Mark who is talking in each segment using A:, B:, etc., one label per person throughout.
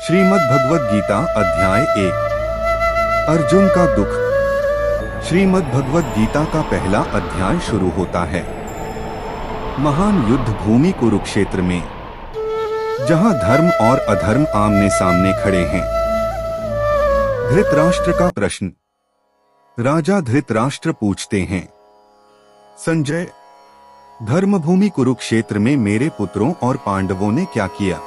A: श्रीमद् भगवद गीता अध्याय 1 अर्जुन का दुख। श्रीमद् भगवद गीता का पहला अध्याय शुरू होता है। महान युद्ध भूमि कुरुक्षेत्र में, जहां धर्म और अधर्म आमने सामने खड़े हैं। धृतराष्ट्र का प्रश्न। राजा धृतराष्ट्र पूछते हैं, संजय, धर्मभूमि कुरुक्षेत्र में मेरे पुत्रों और पांडवों ने क्या किया?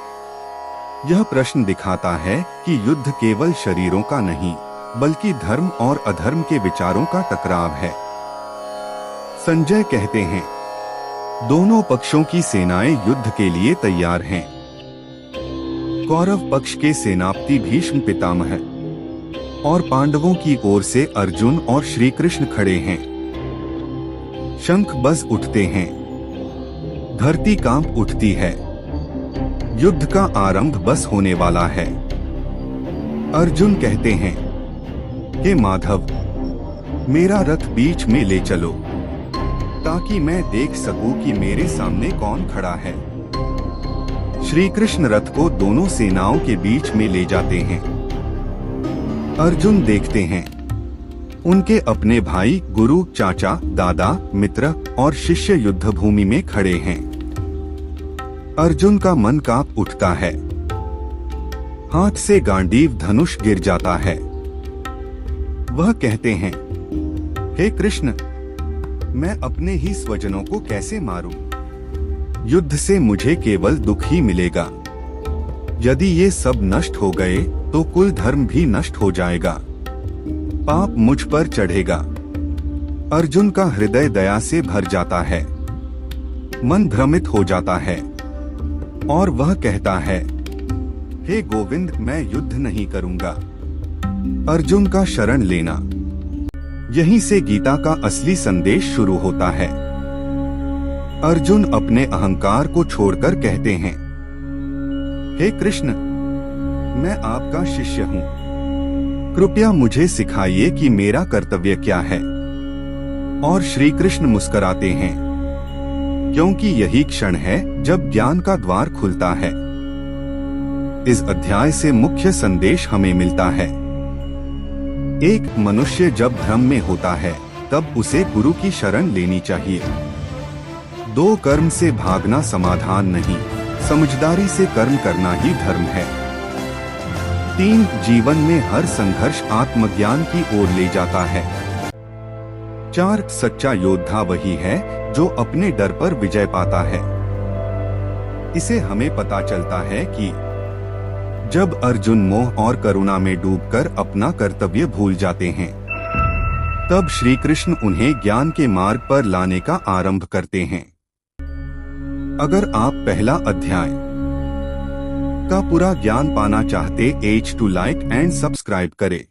A: यह प्रश्न दिखाता है कि युद्ध केवल शरीरों का नहीं, बल्कि धर्म और अधर्म के विचारों का टकराव है। संजय कहते हैं, दोनों पक्षों की सेनाएं युद्ध के लिए तैयार हैं। कौरव पक्ष के सेनापति भीष्म पितामह और पांडवों की ओर से अर्जुन और श्री कृष्ण खड़े हैं। शंख बज उठते हैं, धरती कांप उठती है। युद्ध का आरंभ बस होने वाला है। अर्जुन कहते हैं, हे माधव, मेरा रथ बीच में ले चलो, ताकि मैं देख सकूं कि मेरे सामने कौन खड़ा है। श्री कृष्ण रथ को दोनों सेनाओं के बीच में ले जाते हैं। अर्जुन देखते हैं, उनके अपने भाई, गुरु, चाचा, दादा, मित्र और शिष्य युद्ध भूमि में खड़े हैं। अर्जुन का मन कांप उठता है। हाथ से गांडीव धनुष गिर जाता है। वह कहते हैं, हे कृष्ण, मैं अपने ही स्वजनों को कैसे मारूं? युद्ध से मुझे केवल दुख ही मिलेगा। यदि ये सब नष्ट हो गए तो कुल धर्म भी नष्ट हो जाएगा। पाप मुझ पर चढ़ेगा। अर्जुन का हृदय दया से भर जाता है। मन भ्रमित हो जाता है और वह कहता है, हे गोविंद, मैं युद्ध नहीं करूंगा। अर्जुन का शरण लेना। यहीं से गीता का असली संदेश शुरू होता है। अर्जुन अपने अहंकार को छोड़कर कहते हैं, हे कृष्ण, मैं आपका शिष्य हूं। कृपया मुझे सिखाइए कि मेरा कर्तव्य क्या है। और श्री कृष्ण मुस्कुराते हैं, क्योंकि यही क्षण है जब ज्ञान का द्वार खुलता है। इस अध्याय से मुख्य संदेश हमें मिलता है। एक मनुष्य जब भ्रम में होता है, तब उसे गुरु की शरण लेनी चाहिए। दो कर्म से भागना समाधान नहीं, समझदारी से कर्म करना ही धर्म है। 3 जीवन में हर संघर्ष आत्मज्ञान की ओर ले जाता है। 4 सच्चा योद्धा वही है जो अपने डर पर विजय पाता है। इसे हमें पता चलता है कि जब अर्जुन मोह और करुणा में डूबकर अपना कर्तव्य भूल जाते हैं, तब श्री कृष्ण उन्हें ज्ञान के मार्ग पर लाने का आरंभ करते हैं। अगर आप पहला अध्याय का पूरा ज्ञान पाना चाहते, H to like and subscribe करें।